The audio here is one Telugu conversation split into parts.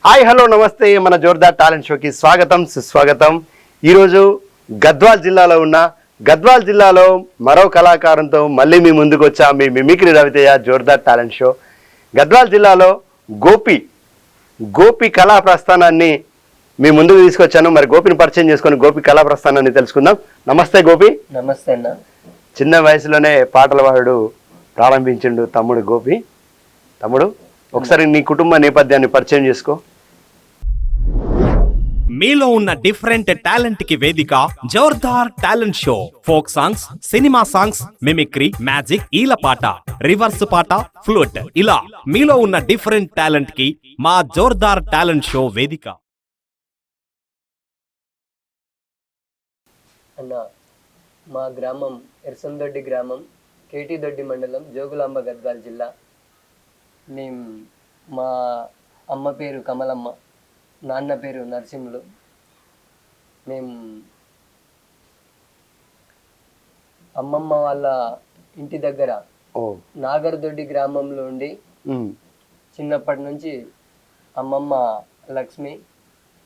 హాయ్ హలో నమస్తే మన జోర్దార్ టాలెంట్ షోకి స్వాగతం సుస్వాగతం. ఈరోజు గద్వాల్ జిల్లాలో ఉన్న గద్వాల్ జిల్లాలో మరో కళాకారంతో మళ్ళీ మీ ముందుకు వచ్చా మీ మిమిక్రీ రవితేజ జోర్దార్ టాలెంట్ షో. గద్వాల్ జిల్లాలో గోపి కళా ప్రస్థానాన్ని మీ ముందుకు తీసుకొచ్చాను. మరి గోపిని పరిచయం చేసుకొని గోపి కళా ప్రస్థానాన్ని తెలుసుకుందాం. నమస్తే గోపి. నమస్తే అన్న. చిన్న వయసులోనే పాటల వాడు ప్రారంభించిండు తమ్ముడు గోపి. తమ్ముడు ఒకసారి నీ కుటుంబ నేపథ్యాన్ని పరిచయం చేసుకో. మీలో ఉన్న డిఫరెంట్ టాలెంట్ కి వేదిక జోర్దార్ talent show. Folk songs, cinema songs, mimicry, magic, ఈలపాట, రివర్స్ పాట, ఫ్లూట్, ఇలా మీలో ఉన్న డిఫరెంట్ టాలెంట్ కి మా జోర్దార్ టాలెంట్ షో వేదిక. అన్న, మా గ్రామం ఎర్సందొడ్డి గ్రామం, కేటీ దొడ్డి మండలం, జోగులాంబ గద్వాల్ జిల్లా. మా అమ్మ పేరు కమలమ్మ, నాన్న పేరు నరసింహులు. మేము అమ్మమ్మ వాళ్ళ ఇంటి దగ్గర నాగర్దొడ్డి గ్రామంలో ఉండి చిన్నప్పటి నుంచి అమ్మమ్మ లక్ష్మి,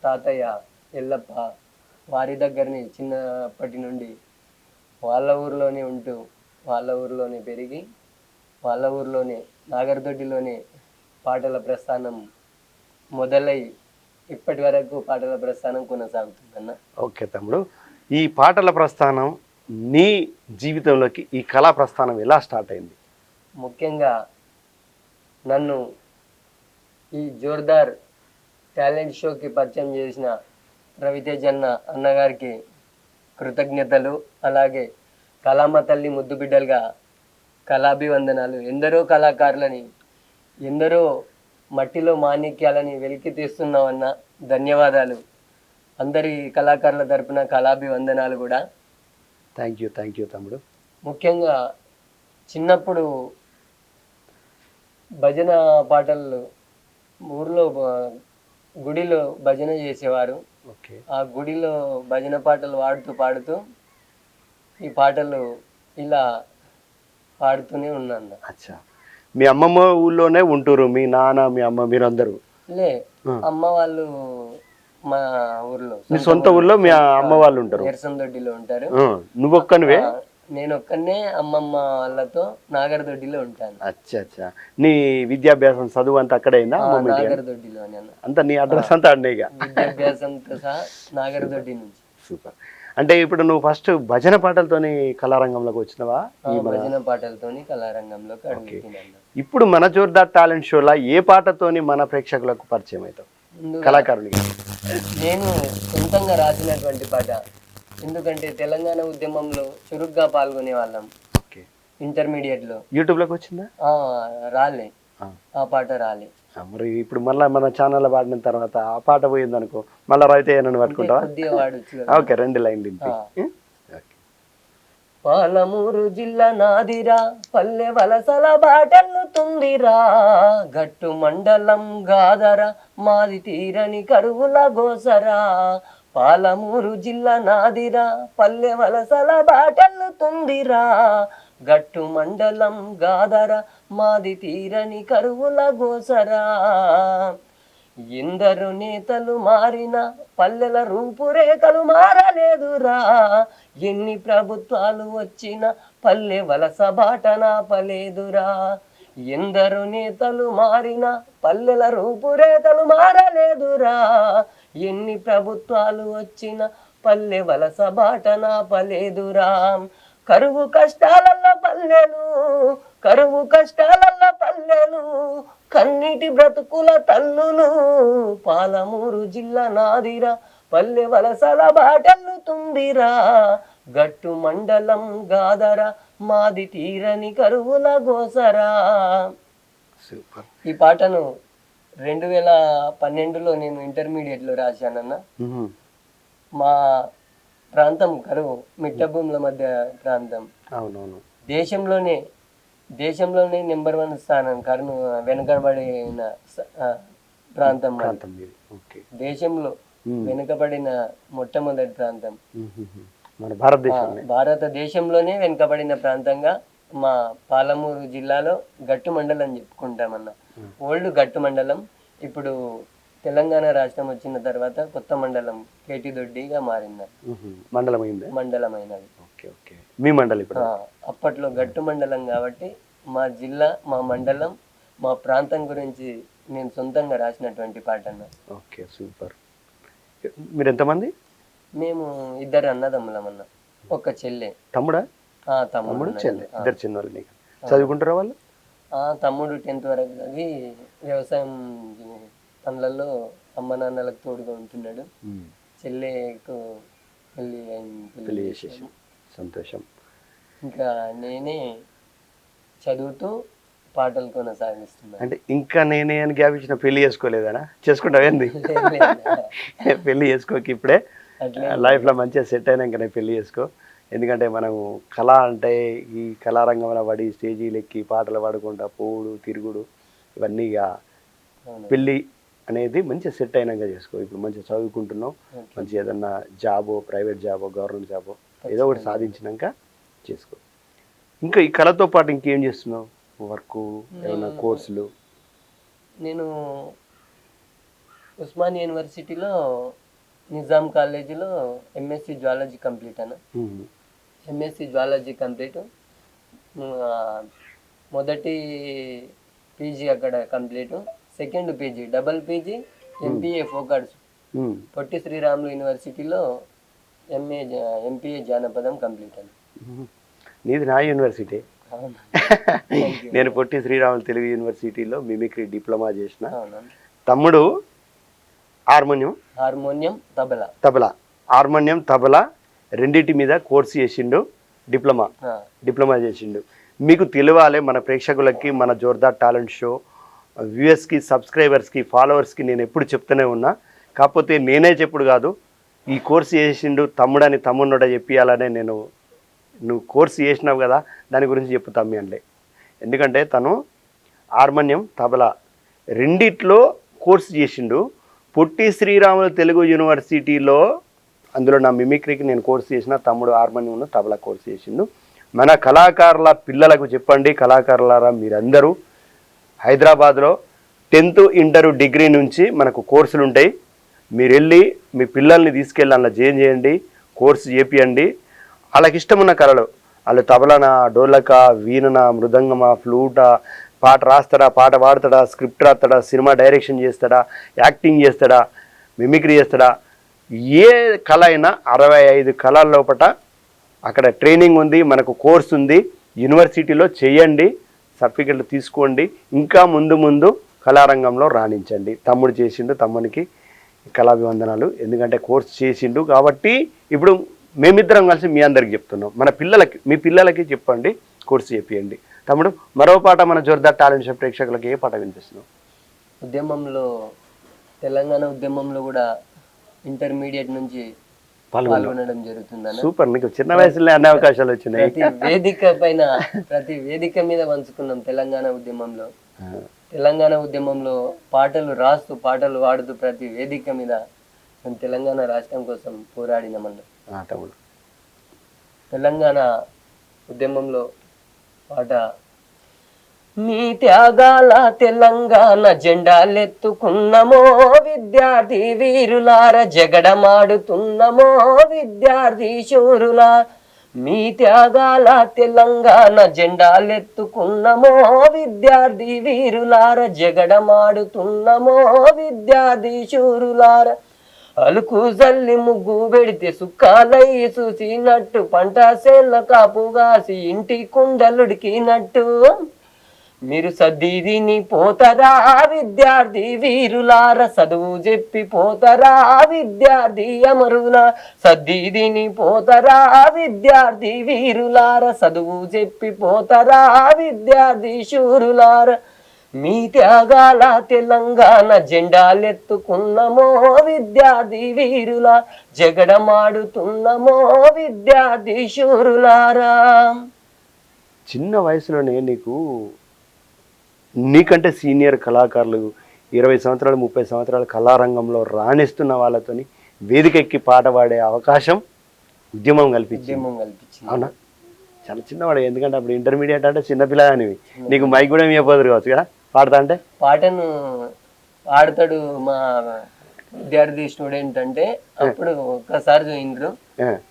తాతయ్య ఎల్లప్ప వారి దగ్గరని చిన్నప్పటి నుండి వాళ్ళ ఊరిలోనే ఉంటూ వాళ్ళ ఊరిలోనే పెరిగి వాళ్ళ ఊరిలోనే నాగర్దొడ్డిలోనే పాటల ప్రస్థానం మొదలై ఇప్పటి వరకు పాటల ప్రస్థానం కొనసాగుతుందన్న. ఓకే తమ్ముడు, ఈ పాటల ప్రస్థానం నీ జీవితంలోకి ఈ కళా ప్రస్థానం ఎలా స్టార్ట్ అయింది? ముఖ్యంగా నన్ను ఈ జోర్దార్ టాలెంట్ షోకి పరిచయం చేసిన రవితేజ్ అన్నగారికి కృతజ్ఞతలు. అలాగే కళామ తల్లి ముద్దు బిడ్డలుగా కళాభివందనాలు. ఎందరో కళాకారులని, ఎందరో మట్టిలో మాణిక్యాలని వెలికి తీస్తున్నామన్న. ధన్యవాదాలు. అందరి కళాకారుల తరపున కళాభివందనాలు కూడా. థ్యాంక్ యూ తమ్ముడు. ముఖ్యంగా చిన్నప్పుడు భజన పాటలు ఊర్లో గుడిలో భజన చేసేవారు. ఆ గుడిలో భజన పాటలు పాడుతూ ఈ పాటలు ఇలా పాడుతూనే ఉన్నాను. అచ్చా, మీ అమ్మమ్మ ఊళ్ళోనే ఉంటురు మీ నాన్న మీ అమ్మ మీరందరూ? లే, అమ్మ వాళ్ళు మా ఊర్లో, మీ సొంత ఊర్లో మీ అమ్మ వాళ్ళు ఉంటారు? ఎర్సందొడ్డిలో ఉంటారు. నువ్వు ఒక్కనివే? నేను ఒక్కనే అమ్మమ్మ వాళ్ళతో నాగర్దొడ్డిలో ఉంటాను. అచ్చా, నీ విద్యాభ్యాసం చదువు అంతా అక్కడే అయిందా? నాగర్దొడ్డిలోనే. అంతా నీ అడ్రస్ అంతా అన్నీ? విద్యాభ్యాసంతో సహా నాగర్దొడ్డి నుంచి. సూపర్. అంటే ఇప్పుడు నువ్వు ఫస్ట్ భజన పాటలతోని కళారంగంలోకి వచ్చినవా? భజన పాటలతోని కళారంగంలోకి అడుగుతున్నాను. ఇప్పుడు మన జోర్దార్ టాలెంట్ షోలో ఏ పాటతోని మన ప్రేక్షకులకు పరిచయం అవుతావు కళాకారునిగా? నేను సొంతంగా రాసినటువంటి పాట. ఎందుకంటే తెలంగాణ ఉద్యమంలో చురుగ్గా పాల్గొనే వాళ్ళం. ఇంటర్మీడియట్ లో యూట్యూబ్ లోకి వచ్చిందా? రాలే, ఆ పాట రాలే. మరి ఇప్పుడు మళ్ళీ మన ఛానల్ పాడిన తర్వాత ఆ పాట పోయింది అనుకో, మళ్ళీ రైతే నన్ను పట్టుకుంటావా? ఓకే, 2 లైన్లు. పాలమూరు జిల్లా నాదిరా, పల్లె వలసల బాటెల్లుతుందిరా, గట్టు మండలం గాదరా, మాది తీరని కరువుల గోసరా. పాలమూరు జిల్లా నాదిరా, పల్లె వలసల బాటెల్లుతుందిరా, గట్టు మండలం గాదరా, మాది తీరని కరువుల గోసరా. ఎందరు నేతలు మారిన పల్లెల రూపురేఖలు మారలేదురా, ఎన్ని ప్రభుత్వాలు వచ్చిన పల్లె వలస బాటన పలేదురా. ఎందరు నేతలు మారిన పల్లెల రూపురేఖలు మారలేదురా, ఎన్ని ప్రభుత్వాలు వచ్చిన పల్లె వలస బాటన పలేదురా. కరువు కష్టాలల్ల పల్లెలు, కరువు కష్టాలల్ల పల్లెలు, కన్నీటి బ్రతుకుల తల్లులు. పాలమూరు జిల్లా నాదిరా, పల్లె వలసల బాటెల్లుతుందిరా, గట్టు మండలం గాదరా, మాది తీరని కరువుల గోసరా. ఈ పాటను 2012లో నేను ఇంటర్మీడియట్లో రాశానన్న. మా ప్రాంతం కరువు, మిట్ట భూముల మధ్య ప్రాంతం. అవునవును. దేశంలోనే నెంబర్ 1 స్థానం కరువు, వెనుకబడిన ప్రాంతం. దేశంలో వెనుకబడిన మొట్టమొదటి ప్రాంతం భారతదేశంలోనే వెనుకబడిన ప్రాంతంగా మా పాలమూరు జిల్లాలో గట్టు మండలం చెప్పుకుంటామన్న. ఓల్డ్ గట్టు మండలం. ఇప్పుడు తెలంగాణ రాష్ట్రం వచ్చిన తర్వాత కొత్త మండలం కేటిదొడ్డిగా మారింది. మండలం అయిందా? మండలం అయినది. Okay okay. మీ మండలం ఇప్పుడు? అప్పట్లో గట్టు మండలం కాబట్టి మా జిల్లా, మా మండలం, మా ప్రాంతం గురించి నేను సొంతంగా రాసినటువంటి పాట అన్న. Okay super. మీరు ఎంతమంది? మేము 2 అన్నదమ్ములం అన్న, ఒక చెల్లె. తమ్ముడా? తమ్ముడు చెల్లె, 2 చిన్నవాళ్ళు. నీకు చదువుకుంటారా వాళ్ళు? తమ్ముడు 10th వరకు చదివి వ్యవసాయం పనులలో అమ్మ నాన్నలకు తోడుగా ఉంటున్నాడు. చెల్లెకు పెళ్లి చేసేసాం. సంతోషం. ఇంకా నేనే చదువుతూ పాటలు కొనసాగిస్తున్నాను. అంటే ఇంకా నేనే అని గ్యాప్ ఇచ్చిన పెళ్లి చేసుకోలేదనా? చేసుకుంటావేంది? పెళ్లి చేసుకోకి ఇప్పుడే, లైఫ్లో మంచిగా సెట్ అయినాక నేను పెళ్లి చేసుకో. ఎందుకంటే మనం కళ అంటే ఈ కళారంగంలో పడి స్టేజీలు ఎక్కి పాటలు పాడుకుంటా పోవుడు తిరుగుడు ఇవన్నీ ఇక పెళ్ళి అనేది మంచిగా సెట్ అయినాక చేసుకో. ఇప్పుడు మంచిగా చదువుకుంటున్నావు, మంచిగా ఏదన్నా జాబో, ప్రైవేట్ జాబో, గవర్నమెంట్ జాబో ఏదో ఒకటి సాధించినాక చేసుకో. ఇంకా ఈ కళతో పాటు ఇంకేం చేస్తున్నావు? వర్క్, ఏమన్నా కోర్సులు? నేను ఉస్మాన్ యూనివర్సిటీలో నిజాం కాలేజీలో ఎంఎస్సి జువాలజీ కంప్లీట్ అన్న. MSc zoology complete. మొదటి పీజీ అక్కడ complete, second PG double PG MPA ఫోకార్డ్స్ పొట్టి శ్రీరాములు యూనివర్సిటీలో ఎంపీఏ జానపదం కంప్లీట్ అని. నీది నా యూనివర్సిటీ. నేను పొట్టి శ్రీరాములు తెలుగు యూనివర్సిటీలో మిమిక్రీ డిప్లొమా చేసిన. తమ్ముడు హార్మోనియం తబలా హార్మోనియం తబలా రెండింటి మీద కోర్సు చేసిండు, డిప్లొమా చేసిండు. మీకు తెలియాలి, మన ప్రేక్షకులకి, మన జోర్దార్ టాలెంట్ షో వ్యూయర్స్కి, సబ్స్క్రైబర్స్కి, ఫాలోవర్స్కి నేను ఎప్పుడు చెప్తూనే ఉన్నా. కాకపోతే నేనే చెప్పుడు కాదు, ఈ కోర్సు చేసిండు తమ్ముడని తమ్ముడినోడ చెప్పియాలనే నేను, నువ్వు కోర్సు చేసినావు కదా దాని గురించి చెప్పు తమ్మి అంటే. ఎందుకంటే తను హార్మోనియం తబలా రెండిట్లో కోర్సు చేసిండు. పొట్టి శ్రీరాములు తెలుగు యూనివర్సిటీలో అందులో నా మిమిక్రీకి నేను కోర్సు చేసిన, తమ్ముడు హార్మోనియం తబలా కోర్సు చేసిండు. మన కళాకారుల పిల్లలకు చెప్పండి, కళాకారులారా మీరందరూ హైదరాబాద్లో 10th ఇంటర్ డిగ్రీ నుంచి మనకు కోర్సులు ఉంటాయి. మీరు వెళ్ళి మీ పిల్లల్ని తీసుకెళ్ళి అలా జాయిన్ చేయండి, కోర్సు చేపియండి. వాళ్ళకి ఇష్టమున్న కళలు, వాళ్ళు తబలనా, డోలకా, వీణనా, మృదంగమా, ఫ్లూటా, పాట రాస్తాడా, పాట పాడతాడా, స్క్రిప్ట్ రాస్తాడా, సినిమా డైరెక్షన్ చేస్తాడా, యాక్టింగ్ చేస్తాడా, మిమిక్రీ చేస్తాడా, ఏ కళ అయినా 65 కళల లోపట అక్కడ ట్రైనింగ్ ఉంది, మనకు కోర్సు ఉంది. యూనివర్సిటీలో చేయండి, సర్టిఫికెట్లు తీసుకోండి, ఇంకా ముందు కళారంగంలో రాణించండి. తమ్ముడు చేసిండు, తమ్మునికి కళాభివందనాలు. ఎందుకంటే కోర్సు చేసిండు కాబట్టి ఇప్పుడు మేమిద్దరం కలిసి మీ అందరికి చెప్తున్నాం. మన పిల్లలకి, మీ పిల్లలకి చెప్పండి, కోర్సు చెప్పియండి. తమ్ముడు, మరో పాట మన జోర్దార్ టాలెంట్ షో ప్రేక్షకులకి ఏ పాట వినిపిస్తున్నావు? ఉద్యమంలో, తెలంగాణ ఉద్యమంలో కూడా ఇంటర్మీడియట్ నుంచి పాల్గొనడం జరుగుతుందన్న. సూపర్, నీకు చిన్న వయసులో అన్ని అవకాశాలు వచ్చినాయి. ప్రతి వేదిక మీద పంచుకున్నాం. తెలంగాణ ఉద్యమంలో పాటలు రాస్తూ, పాటలు పాడుతూ ప్రతి వేదిక మీద మేము తెలంగాణ రాష్ట్రం కోసం పోరాడినామన్న. తమ్ముడు, తెలంగాణ ఉద్యమంలో పాట: నీ త్యాగాల తెలంగాణ జెండాలెత్తుకున్నమో విద్యార్థి వీరులార, జగడమాడుతున్నమో విద్యార్థి శూరులా. మీ త్యాగాల తెలంగాణ జెండాలెత్తుకున్నమో విద్యార్థి వీరులార, జగడమాడుతున్నమో విద్యార్థి శూరులార. అలుకు జల్లి ముగ్గు పెడితే సుక్కాలయ్యి చూసినట్టు, పంట సేల కాపుగాసి ఇంటి కుండలుడికినట్టు, మీరు సర్దిదిని పోతరా విద్యార్థి వీరులార, చదువు చెప్పి పోతరా విద్యార్థి అమరుల. సర్దిదిని పోతరా విద్యార్థి వీరులార, చదువు చెప్పి పోతరా విద్యార్థి శూరులార. మీ త్యాగాల తెలంగాణ జెండాలెత్తుకున్నమో విద్యార్థి వీరుల, జగడమాడుతున్నమో విద్యార్థి శూరులారా. చిన్న వయసులోనే నీకంటే సీనియర్ కళాకారులు 20 సంవత్సరాలు 30 సంవత్సరాలు కళారంగంలో రాణిస్తున్న వాళ్ళతోని వేదిక ఎక్కి పాట పాడే అవకాశం ఉద్యమం కల్పించింది. అవునా? చాలా చిన్నవాడు, ఎందుకంటే అప్పుడు ఇంటర్మీడియట్ అంటే చిన్నపిల్లగానివి, నీకు మైక్ కూడా ఇవ్వబోదురు కావచ్చు కదా పాడతా అంటే. పాటను ఆడతాడు మా విద్యార్థి స్టూడెంట్ అంటే అప్పుడు ఒక్కసారి చూయిండ్రు,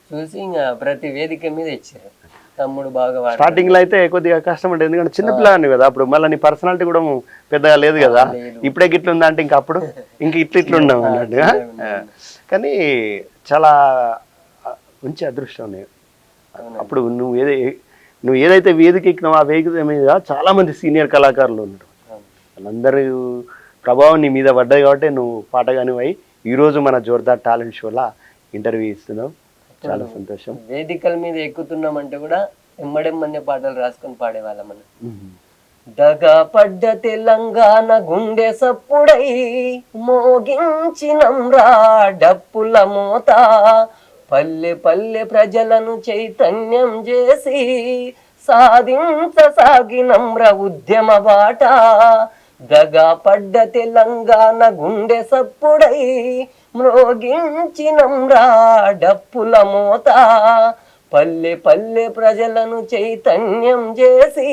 చూసి ఇంకా ప్రతి వేదిక మీద ఇచ్చారు. తమ్ముడు బాగా స్టార్టింగ్ లో అయితే కొద్దిగా కష్టం ఉంటుంది, ఎందుకంటే చిన్నపిల్లని కదా అప్పుడు, మళ్ళీ నీ పర్సనాలిటీ కూడా పెద్దగా లేదు కదా, ఇప్పుడే గిట్ల ఉందా అంటే ఇంక అప్పుడు ఇట్లా ఉన్నావు అన్నట్టుగా. కానీ చాలా మంచి అదృష్టం నేను. అప్పుడు నువ్వు ఏదైతే వేదిక ఎక్కినావు ఆ వేదిక మీద చాలా మంది సీనియర్ కళాకారులు ఉన్నారు, వాళ్ళందరూ ప్రభావం నీ మీద పడ్డాయి కాబట్టి నువ్వు పాటగాని అయి ఈరోజు మన జోర్దార్ టాలెంట్ షోలా ఇంటర్వ్యూ ఇస్తున్నావు. చాలా సంతోషం. వేదికల మీద ఎక్కుతున్నామంటే కూడా ఎమ్మడెమ్మన్నే పాటలు రాసుకొని పాడేవాళ్ళం మనం. దగా పడ్డ తెలంగాణ గుండె సప్పుడై మోగించినంరా డప్పుల మోత, పల్లె పల్లె ప్రజలను చైతన్యం చేసి సాగించసాగినంరా ఉద్యమ బాట. దగా పడ్డ తెలంగాణ గుండె సప్పుడై మ్రోగించినంరా డప్పుల మోత, పల్లె పల్లె ప్రజలను చైతన్యం చేసి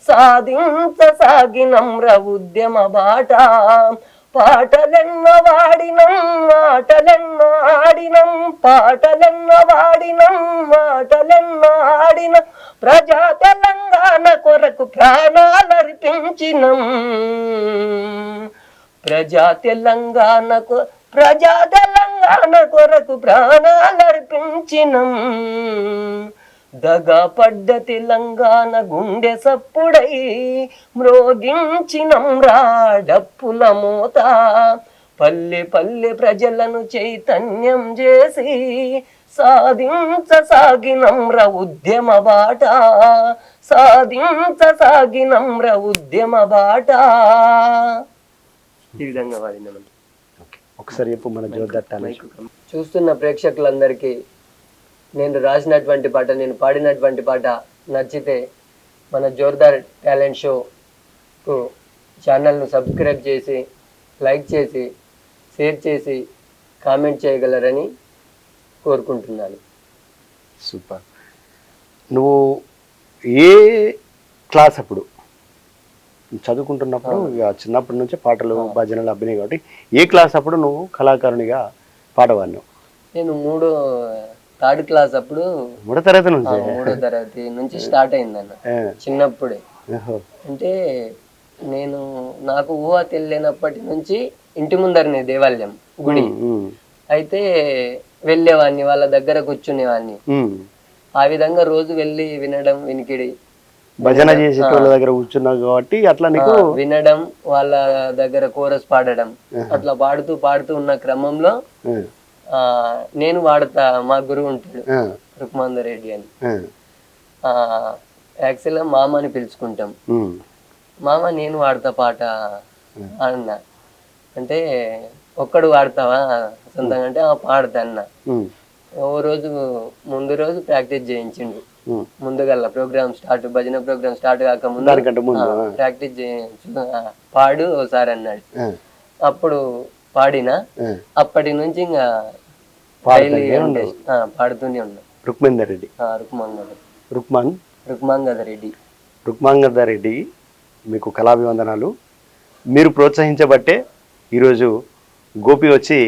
సాగించసాగినంరా ఉద్యమ బాట. పాటలెన్నో వాడినం ఆటలెన్నో ఆడినం, పాటలెన్నో వాడినం ఆటలెన్నో ఆడినం, ప్రజా తెలంగాణ కొరకు ప్రాణాలర్పించినం, ప్రజా తెలంగాణ కొరకు ప్రాణాలర్పించినం. దగా పడ్డ తెలంగాణ గుండె సప్పుడై మ్రోగించినం రా డప్పుల మోత, పల్లె పల్లె ప్రజలను చైతన్యం చేసి సాగించసాగినంర ఉద్యమ బాట, సాగించసాగినంర ఉద్యమ బాట. ఈ విధంగా వాడినాం. ఒకసారి చెప్పు మన జోర్దార్ టాలెంట్. చూస్తున్న ప్రేక్షకులందరికీ నేను రాసినటువంటి పాట, నేను పాడినటువంటి పాట నచ్చితే మన జోర్దార్ టాలెంట్ షోకు ఛానల్ను సబ్స్క్రైబ్ చేసి, లైక్ చేసి, షేర్ చేసి, కామెంట్ చేయగలరని కోరుకుంటున్నాను. సూపర్. నువ్వు ఏ క్లాస్ అప్పుడు చదువుకుంటున్నప్పుడు, చిన్నప్పటి నుంచే పాటలు భజనలు అభినయం కాబట్టి ఏ క్లాస్ అప్పుడు నువ్వు కళాకారునిగా పాడవాడినావు? నేను థర్డ్ క్లాస్ అప్పుడు, మూడో తరగతి నుంచి స్టార్ట్ అయిందన్న. చిన్నప్పుడే అంటే నాకు ఊహ తెలియనప్పటి నుంచి ఇంటి ముందరనే దేవాలయం గుడి అయితే వెళ్ళేవాడిని, వాళ్ళ దగ్గర కూర్చునేవాడిని. ఆ విధంగా రోజు వెళ్ళి వినడం, వినికిడి భజన చేసే వాళ్ళ దగ్గర కూర్చున్నావు కాబట్టి అట్లా నీకు వినడం, వాళ్ళ దగ్గర కోరస్ పాడడం, అట్లా పాడుతూ ఉన్న క్రమంలో నేను వాడతా. మా గురువు ఉంటాడు రుక్మాందర్ రెడ్డి అని, యాక్చువల్గా మామ అని పిలుచుకుంటాం. మామ నేను వాడతా పాట అన్న అంటే, ఒక్కడు వాడతావా సొంతంగా అంటే పాడతా అన్న. ఓ రోజు ముందు రోజు ప్రాక్టీస్ చేయించిండు. ముందుగల్లా ప్రోగ్రామ్ స్టార్ట్, భజన ప్రోగ్రామ్ స్టార్ట్ కాక ముందు ప్రాక్టీస్ పాడు ఒకసారి అన్నాడు. అప్పుడు పాడినా, అప్పటి నుంచి ఇంకా పాడుతూనే ఉన్నా. రుక్మాంగదరెడ్డి మీకు కళాభివందనాలు. మీరు ప్రోత్సహించబట్టే ఈరోజు గోపి వచ్చి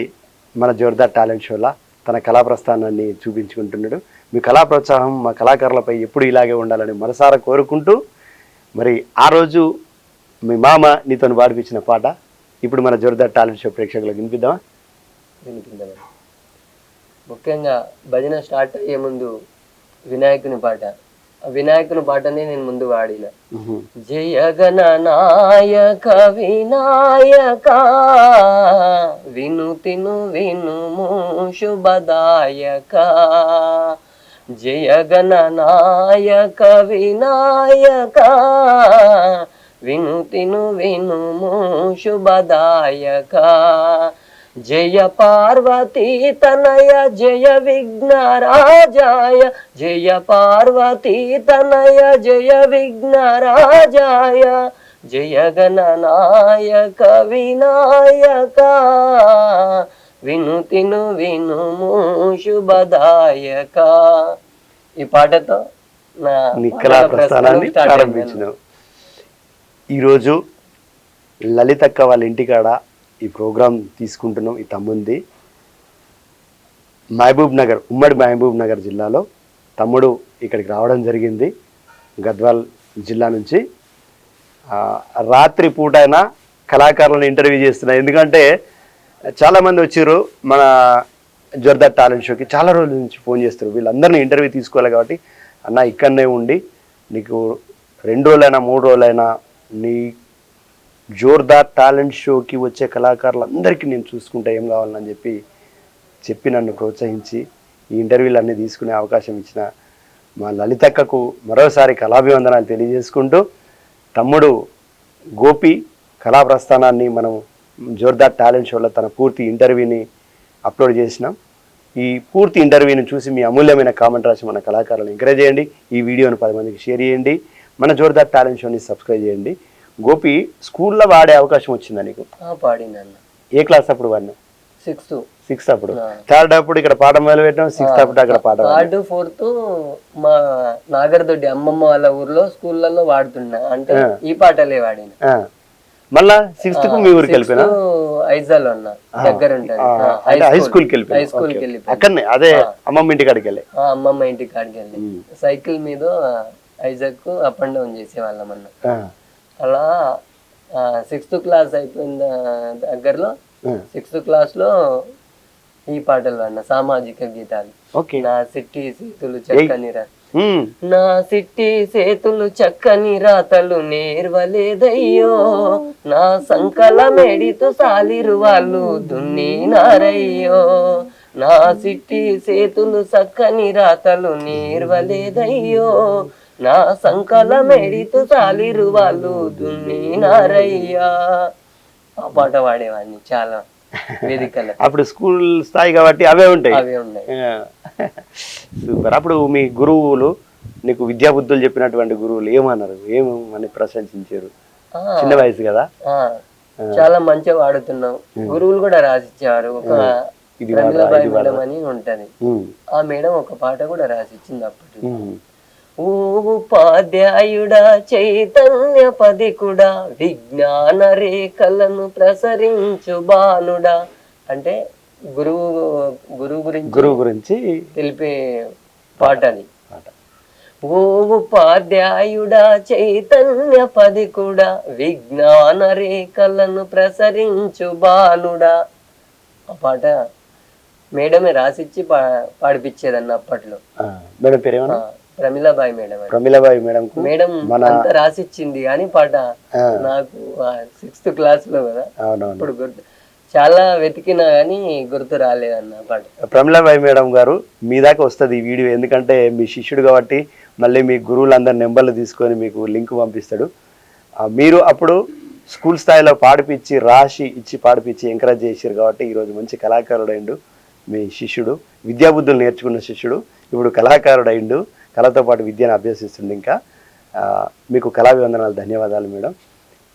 మన జోర్దార్ టాలెంట్ షోలా తన కళా ప్రస్థానాన్ని చూపించుకుంటున్నాడు. మీ కళా ప్రోత్సాహం మా కళాకారులపై ఎప్పుడు ఇలాగే ఉండాలని మనసారా కోరుకుంటూ, మరి ఆ రోజు మీ మామ నీతో పాడిపించిన పాట ఇప్పుడు మన జోర్దార్ టాలెంట్ షో ప్రేక్షకులకు వినిపిద్దామా? ముఖ్యంగా భజన స్టార్ట్ అయ్యే ముందు వినాయకుని పాట, వినాయకుని పాటనే నేను ముందు వాడిన. జయగణ నాయక వినాయక వినుతిను వినుము శుభదాయక, జయగణ నాయక వినాయక వినుతిను వినుము శుభదాయక, జయ పార్వతీ తనయ జయ విఘ్నరాజాయ, జయ పార్వతీ తనయ జయ విఘ్నరాజాయ, జయ గణనాయక వినాయక వినుతిను వినుము శుభదాయక. ఈ పాటతో నా కళా ప్రస్థానాన్ని ప్రారంభించినావు. ఈరోజు లలితక్క వాళ్ళ ఇంటికాడ ఈ ప్రోగ్రాం తీసుకుంటున్నాం. ఈ తమ్ముంది మహబూబ్ నగర్, ఉమ్మడి మహబూబ్ నగర్ జిల్లాలో తమ్ముడు ఇక్కడికి రావడం జరిగింది గద్వాల్ జిల్లా నుంచి. రాత్రి పూట అయినా కళాకారులను ఇంటర్వ్యూ చేస్తున్నా, ఎందుకంటే చాలామంది వచ్చారు మన జోర్దార్ టాలెంట్ షోకి, చాలా రోజుల నుంచి ఫోన్ చేస్తారు, వీళ్ళందరినీ ఇంటర్వ్యూ తీసుకోవాలి కాబట్టి అన్న ఇక్కడనే ఉండి నీకు 2 రోజులైనా 3 రోజులైనా నీ జోర్దార్ టాలెంట్ షోకి వచ్చే కళాకారులందరికీ నేను చూసుకుంటా ఏం కావాలని చెప్పి నన్ను ప్రోత్సహించి ఈ ఇంటర్వ్యూలు అన్నీ తీసుకునే అవకాశం ఇచ్చిన మా లలితక్కకు మరోసారి కళాభివందనాలు తెలియజేసుకుంటూ, తమ్ముడు గోపి కళా ప్రస్థానాన్ని మనం జోర్దార్ టాలెంట్ షోలో తన పూర్తి ఇంటర్వ్యూని అప్లోడ్ చేసినాం. ఈ పూర్తి ఇంటర్వ్యూని చూసి మీ అమూల్యమైన కామెంట్ రాసి మన కళాకారులను ఎంకరేజ్ చేయండి. ఈ వీడియోను 10 మందికి షేర్ చేయండి. మన జోర్దార్ టాలెంట్ షోని సబ్స్క్రైబ్ చేయండి. గోపి స్కూల్లో వాడే అవకాశం వచ్చిందా నీకు? పాడినన్న. ఏ క్లాస్ అప్పుడు వాడినా? 6th అప్పుడు. 3rd అప్పుడు ఇక్కడ పాట మొదలు పెట్టాం, 6th అప్పుడు అక్కడ పాట. 3rd 4th మా నాగర్దొడ్డి అమ్మమ్మ వాళ్ళ ఊర్లో స్కూళ్ళల్లో వాడుతున్నా, అంటే ఈ పాటలే వాడిన. మళ్ళా 6th కు మీ ఊరికి వెళ్ళిపోయినా? ఐజాలో ఉన్నా, దగ్గర ఉంటుంది. హై స్కూల్కి వెళ్ళి అక్కడనే అదే అమ్మమ్మ ఇంటి కాడికి వెళ్ళి అమ్మమ్మ ఇంటి కాడికి వెళ్ళి సైకిల్ మీద ఐజాక్ అప్ అండ్ డౌన్ చేసేవాళ్ళం అన్న. అలా 6th క్లాస్ అయిపోయిన దగ్గరలో 6th క్లాస్ లో ఈ పాటలు వాడిన, సామాజిక గీతాలు. నా సిట్టి సేతులు చక్కని నా సిట్టి సేతులు చక్కని రాతలు నేర్వలేదయ్యో, నా సంకల మెడితో సాలిరు వాళ్ళు దున్నినారయ్యో, నా సిట్టి సేతులు చక్కని రాతలు నేర్వలేదయ్యో, నా సంకల మెడితో సాలిరు వాళ్ళు దున్నినారయ్యా. ఆ పాట వాడేవాడిని చాలా వేదికల్లో. అప్పుడు స్కూల్ స్థాయి కాబట్టి అవే ఉంటాయి. సూపర్. అప్పుడు మీ గురువులు నీకు విద్యా బుద్ధులు చెప్పినటువంటి గురువులు ఏమన్నారు, ఏమని ప్రశంసించారు? చిన్న వయసు కదా, చాలా మంచిగా వాడుతున్నావు. గురువులు కూడా రాసిచ్చారు. ఒక ప్రమిళబాయి మేడం అని ఉంటది, ఆ మేడం ఒక పాట కూడా రాసిచ్చింది అప్పటి. ఓ ఉపాధ్యాయుడా చైతన్య పదికుడా విజ్ఞాన రేఖలను ప్రసరించు బాలుడా, అంటే గురువు గురించి తెలిపే పాట అది. ఓ ఉపాధ్యాయుడా చైతన్య పదికుడా విజ్ఞాన రేఖలను ప్రసరించు బాలుడా, ఆ పాట మేడమే రాసిచ్చి పాడిపించేదన్న అప్పట్లో. మేడం పేరేమన్నా? ప్రమిళబాయి మేడం. ప్రమిళబాయి మేడం అంతా రాసిచ్చింది కానీ పాట నాకు 6th క్లాస్ లో కదా, ఇప్పుడు గుర్తు, చాలా వెతికినా కానీ గుర్తు రాలేదన్న పాట. ప్రమిళబాయి మేడం గారు మీ దాకా వస్తుంది ఈ వీడియో, ఎందుకంటే మీ శిష్యుడు కాబట్టి మళ్ళీ మీ గురువులందరి నెంబర్లు తీసుకొని మీకు లింక్ పంపిస్తాడు. మీరు అప్పుడు స్కూల్ స్థాయిలో పాడిపించి రాసి ఇచ్చి పాడిపించి ఎంకరేజ్ చేశారు కాబట్టి ఈరోజు మంచి కళాకారుడు అయిండు మీ శిష్యుడు. విద్యాబుద్ధులు నేర్చుకున్న శిష్యుడు ఇప్పుడు కళాకారుడు అయిండు, కళతో పాటు విద్యను అభ్యసిస్తుంది. ఇంకా మీకు కళాభివందనాలు, ధన్యవాదాలు మేడం.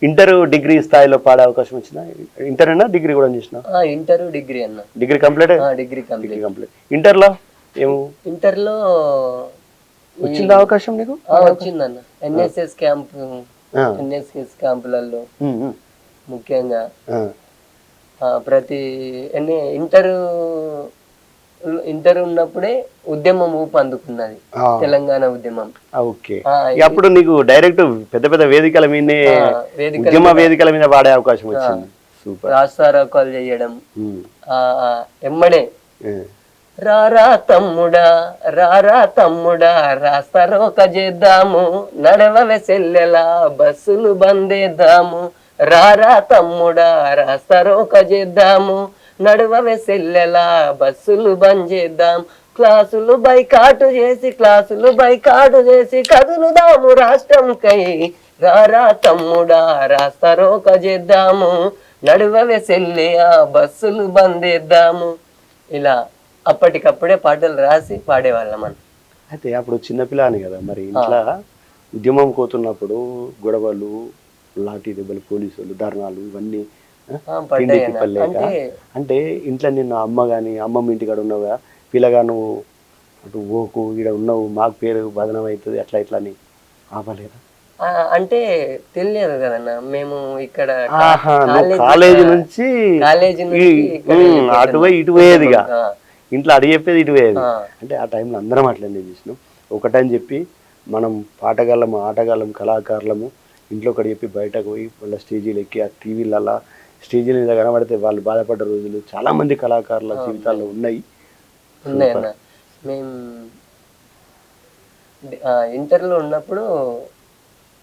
ఇంటర్ డిగ్రీ స్థాయిలో పాడే అవకాశం వచ్చిందా? ఇంటర్ అయినా డిగ్రీ కూడా చేసిన? ఇంటర్ డిగ్రీ అన్న. Degree complete? Degree complete. ఇంటర్లో ఏమో? ఇంటర్లో వచ్చిందా అవకాశం నీకు? వచ్చిందన్న. ఎన్ఎస్ఎస్ క్యాంపులలో ముఖ్యంగా ప్రతి ఇంటర్ ఉన్నప్పుడే ఉద్యమం ఊపు అందుకున్నది, తెలంగాణ ఉద్యమం. అప్పుడు నీకు డైరెక్ట్ పెద్ద పెద్ద వేదికల మీదనే ఉద్యమ వేదికల మీద పాడే అవకాశం వచ్చింది. రాస్తారోకాలు చేయడం ఎమ్మడే, రారా తమ్ముడా రాస్తారోక చేద్దాము, నడవవే సెల్లెలా బస్సులు బందేద్దాము, రారా తమ్ముడా రాస్తారోక చేద్దాము, నడవవే సెల్లెలా బస్సులు బంద్ చేద్దాం, క్లాసులు బైకాటు చేసి కదులుదాము రాష్ట్రం కై, రారా తమ్ముడా రాస్తారోక చేద్దాము, నడవవే సెల్లెలా బస్సులు బందేద్దాము. ఇలా అప్పటికప్పుడే పాటలు రాసి పాడేవాళ్ళం మనం. అయితే అప్పుడు చిన్నపిల్లని కదా, మరి ఇంట్లో ఉద్యమం కోతున్నప్పుడు గొడవలు, లాఠీ దెబ్బలు, పోలీసులు, ధర్నాలు ఇవన్నీ అంటే ఇంట్లో నిన్న అమ్మ కానీ అమ్మమ్మ ఇంటికాడ ఉన్నావుగా, పిల్లగా నువ్వు అటు ఓకు ఇక్కడ ఉన్నావు, మాకు పేరు బదనం అవుతుంది అట్లా ఇట్లా అని ఆపలేదా? అంటే తెలియదు కదన్న, మేము ఇక్కడ ఆహా, నువ్వు కాలేజీ నుంచి అటు పోయి ఇటు పోయేదిగా, ఇంట్లో అడిగి చెప్పేది ఇటు పోయేది. అంటే ఆ టైంలో అందరం అట్లనే చేసినాం. ఒకటని చెప్పి మనం పాటగాళ్ళము, ఆటగాళ్ళం, కళాకారులము ఇంట్లో ఒకటి చెప్పి బయటకు పోయి వాళ్ళ స్టేజీలు ఎక్కి ఆ టీవీలలో స్టేజీల మీద కనబడితే వాళ్ళు బాధపడ్డ రోజులు చాలా మంది కళాకారుల జీవితాల్లో ఉన్నాయి. ఉన్నాయన్న. మేము ఇంటర్లో ఉన్నప్పుడు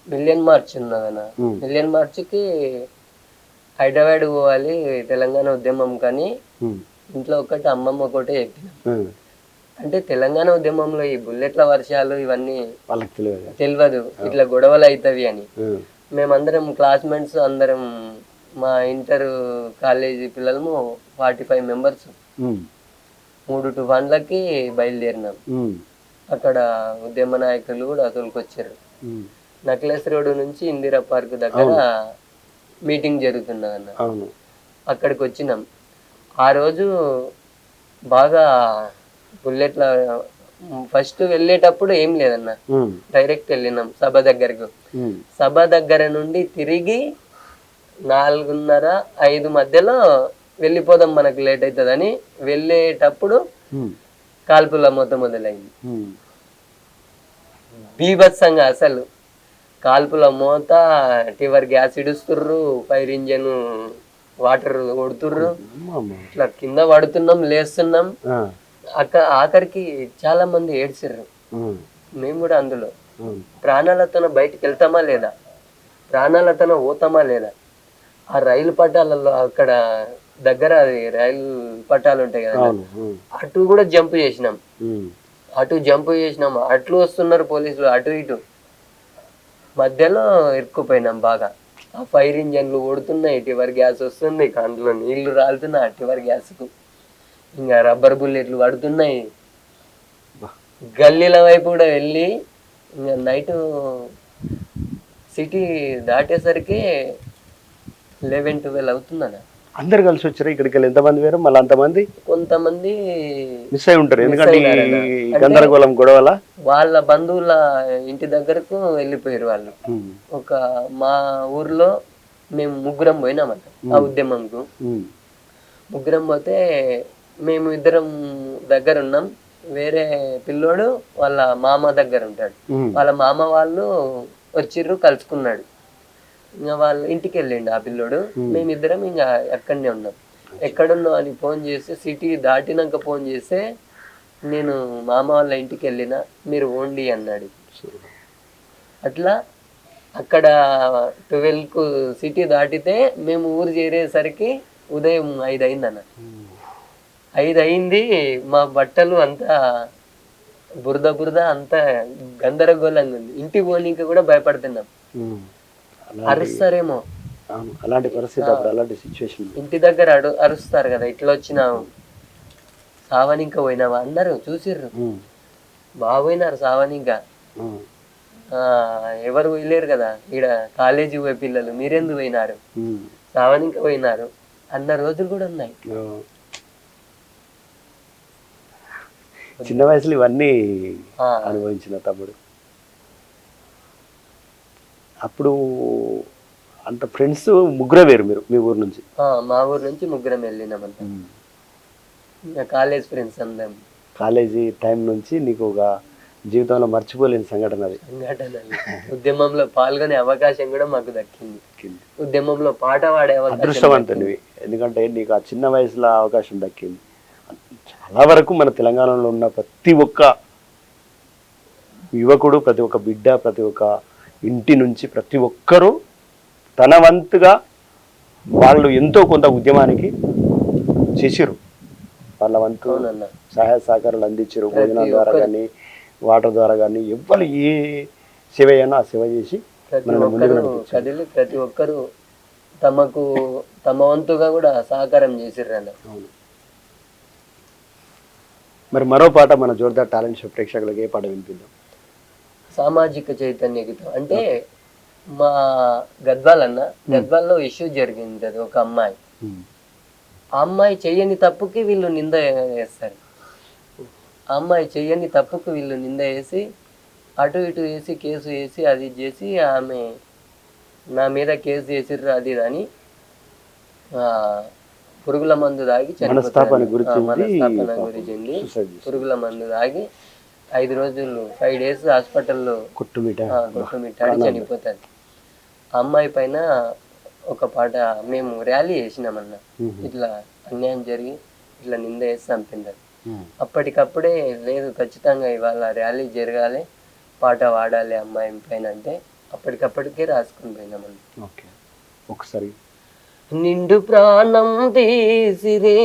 మిలియన్ మార్చ్ ఉన్నదన్న. మిలియన్ మార్చ్కి హైదరాబాద్ పోవాలి తెలంగాణ ఉద్యమం, కానీ ఇంట్లో ఒకటి అమ్మమ్మ ఒకటే చెప్పినాం. అంటే తెలంగాణ ఉద్యమంలో ఈ బుల్లెట్ల వర్షాలు ఇవన్నీ వాళ్ళకి తెలియదు, ఇట్లా గొడవలు అవుతావి అని. మేమందరం క్లాస్మేట్స్ అందరం మా ఇంటర్ కాలేజీ పిల్లలము 45 మెంబర్స్ 3 to 1 బయలుదేరినాం. అక్కడ ఉద్యమ నాయకులు కూడా తోలుకొచ్చారు. నక్లెస్ రోడ్ నుంచి ఇందిరా పార్క్ దగ్గర మీటింగ్ జరుగుతున్నదన్న. అక్కడికి వచ్చినాం. ఆ రోజు బాగా బుల్లెట్ల ఫస్ట్ వెళ్ళేటప్పుడు ఏం లేదన్న, డైరెక్ట్ వెళ్ళినాం సభ దగ్గరకు. సభ దగ్గర నుండి తిరిగి 4:30-5 మధ్యలో వెళ్ళిపోదాం, మనకు లేట్ అవుతుందని వెళ్ళేటప్పుడు కాల్పుల మొత్తం మొదలైంది. బీభత్సంగా అసలు కాల్పుల మోత, టివర్ గ్యాస్ ఇడుస్తుర్రు, ఫైర్ ఇంజన్ వాటర్ కొడుతుర్రు, ఇట్లా కింద పడుతున్నాం, లేస్తున్నాం. ఆఖరికి చాలా మంది ఏడ్చిర్రు. మేము కూడా అందులో ప్రాణాలతో బయటికి వెళ్తామా లేదా, ప్రాణాలతో పోతామా లేదా. ఆ రైలు పట్టాలలో అక్కడ దగ్గర రైలు పట్టాలు ఉంటాయి కదా, అటు కూడా జంప్ చేసినాం. అట్లు వస్తున్నారు పోలీసులు, అటు ఇటు మధ్యలో ఇరుక్కుపోయినాం బాగా. ఆ ఫైర్ ఇంజన్లు కొడుతున్నాయి, టివర్ గ్యాస్ వస్తుంది, కంట్లో నీళ్లు రాలుతున్నాయి ఆ టివర్ గ్యాస్కు. ఇంకా రబ్బర్ బుల్లెట్లు పడుతున్నాయి. గల్లీల వైపు కూడా వెళ్ళి ఇంకా నైట్ సిటీ దాటేసరికి 11-12 అవుతుందన్న. అందరు కలిసి వచ్చారు ఇక్కడికి వెళ్ళి. ఎంతమంది వేరు మళ్ళీ అంతమంది? కొంతమంది మిస్ అయి ఉంటారు, ఎందుకంటే గందరగోళం గొడవల వాళ్ళ బంధువుల ఇంటి దగ్గరకు వెళ్ళిపోయారు వాళ్ళు. ఒక మా ఊర్లో మేము 3 పోయినామంట ఆ ఉద్యమంకు. 3 పోతే మేము 2 దగ్గర ఉన్నాం. వేరే పిల్లోడు వాళ్ళ మామ దగ్గర ఉంటాడు. వాళ్ళ మామ వాళ్ళు వచ్చిర్రు, కలుసుకున్నాడు. ఇంకా వాళ్ళ ఇంటికి వెళ్ళిండు ఆ పిల్లోడు. మేమిద్దరం ఇంకా ఎక్కడనే ఉన్నాం. ఎక్కడున్నావు అని ఫోన్ చేస్తే, సిటీ దాటినాక ఫోన్ చేస్తే, నేను మామ వాళ్ళ ఇంటికి వెళ్ళిన, మీరు ఓండి అన్నాడు. అట్లా అక్కడ 12కు సిటీ దాటితే మేము ఊరు చేరేసరికి ఉదయం 5 అయిందన్న. 5 అయింది. మా బట్టలు అంతా బురద అంతా గందరగోళంగా ఉంది. ఇంటికి పోనీకి కూడా భయపడుతున్నాం, అరుస్తారేమో. అలాంటి పరిస్థితి, అలాంటి సిచ్యువేషన్. ఇంటి దగ్గర అరుస్తారు కదా, ఇట్లా వచ్చినావు, సావనింక పోయినావా అందరూ చూసిర్రు. బాగుపోయినారు సావనింక. ఎవరు పోయలేరు కదా ఈడ కాలేజీ పోయే పిల్లలు, మీరెందుకు పోయినారు, సావనింక పోయినారు అన్న రోజులు కూడా ఉన్నాయి. చిన్న వయసులో ఇవన్నీ అనుభవించిన తమ్ముడు. అప్పుడు అంత ఫ్రెండ్స్ 3 వేరు మీరు మీ ఊరు నుంచి? మా ఊరు నుంచి 3 వెళ్ళినామంట, కాలేజ్ ఫ్రెండ్స్ అందరం. కాలేజీ టైం నుంచి నీకు ఒక జీవితంలో మర్చిపోలేని సంఘటన అది. ఉద్యమంలో పాల్గొనే అవకాశం కూడా మాకు దక్కింది. ఉద్యమంలో పాట పాడే అదృష్టవంతునివి, ఎందుకంటే నీకు ఆ చిన్న వయసులో అవకాశం దక్కింది. చాలా వరకు మన తెలంగాణలో ఉన్న ప్రతి ఒక్క యువకుడు, ప్రతి ఒక్క బిడ్డ, ప్రతి ఒక్క ఇంటి నుంచి ప్రతి ఒక్కరూ తన వంతుగా వాళ్ళు ఎంతో కొంత ఉద్యమానికి చేసిరు. వాళ్ళ వంతు సహాయ సహకారాలు అందించారు. భోజనం ద్వారా కానీ, వాటర్ ద్వారా కానీ, ఎవ్వరు ఏ సేవ అయినా ఆ సేవ చేసి కదిలి ప్రతి ఒక్కరు తమ వంతుగా కూడా సహకారం చేసిర్రు అన్న. అవును. మరి మరో పాట మన జోర్దార్ టాలెంట్ షో ప్రేక్షకులకు ఏ పాట వినిపిద్దాం? సామాజిక చైతన్య గీతం అంటే మా గద్వాల్లో ఇష్యూ జరిగింది. అది ఒక అమ్మాయి, ఆ అమ్మాయి చెయ్యని తప్పుకి వీళ్ళు నింద వేస్తారు. ఆ అమ్మాయి చెయ్యని తప్పుకు వీళ్ళు నింద వేసి అటు ఇటు వేసి కేసు వేసి అది చేసి ఆమె నా మీద కేసు చేసిర్రు అది ఇది అని పురుగుల మందు తాగి మనస్తాపన మనస్తాపన గురి చెంది పురుగుల మందు తాగి 5 రోజులు 5 days హాస్పిటల్లో కొట్టుమిట్టాడి చనిపోతుంది. అమ్మాయి పైన ఒక పాట మేము ర్యాలీ చేసినామన్న, ఇట్లా అన్యాయం జరిగి ఇట్లా నింద వేసి చంపింది. అప్పటికప్పుడే లేదు ఖచ్చితంగా ఇవాళ ర్యాలీ జరగాలి, పాట వాడాలి అమ్మాయి పైన అంటే అప్పటికప్పటికే రాసుకుని పోయినామన్న. ఒకసారి నిండు ప్రాణం తీసిరే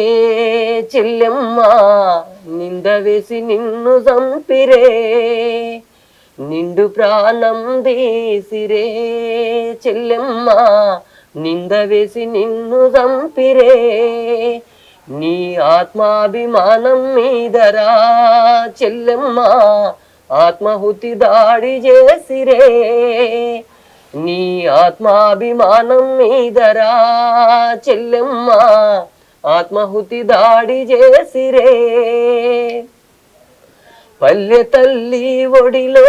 చెల్లెమ్మ, నింద వేసి నిన్ను చంపిరే. నిండు ప్రాణం తీసిరే చెల్లెమ్మ, నింద వేసి నిన్ను చంపిరే. నీ ఆత్మాభిమానం మీదరా చెల్లెమ్మ, ఆత్మాహుతి దాడి చేసిరే. నీ ఆత్మాభిమానం మీదరా చెల్లెమ్మ, ఆత్మాహుతి దాడి చేసిరే. పల్లె తల్లి ఒడిలో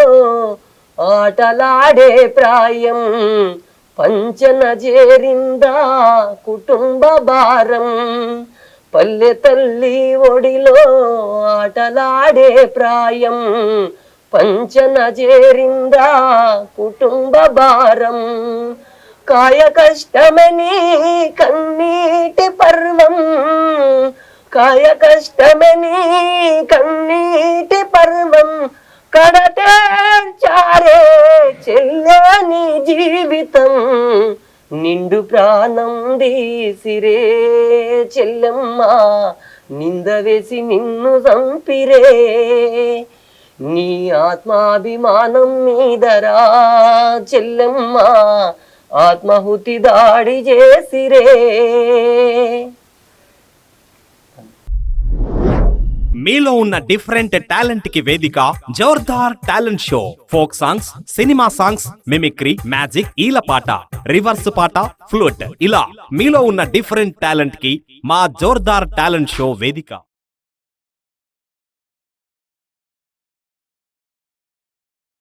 ఆటలాడే ప్రాయం, పంచన చేరిందా కుటుంబ భారం. పల్లె తల్లి ఒడిలో ఆటలాడే ప్రాయం, పంచన చేరిందా కుటుంబ భారం. కాయ కష్టమని కన్నీటి పర్వం, కాయ కష్టమని కన్నీటి పర్వం. కడతేర్చారే చెల్లని జీవితం, నిండు ప్రాణం తీసిరే చెల్లెమ్మ, నింద వేసి నిన్ను చంపిరే. నీ ఆత్మాభిమానం మీదరా చెల్లెమ్మ, ఆత్మాహుతి దాడి చేసిరే. మీలో ఉన్న డిఫరెంట్ టాలెంట్ కి వేదిక జోర్దార్ talent show. Folk songs, cinema songs, mimicry, magic, ఈలపాట, రివర్స్ పాట, ఫ్లూట్, ఇలా మీలో ఉన్న డిఫరెంట్ టాలెంట్ కి మా జోర్దార్ టాలెంట్ షో వేదిక.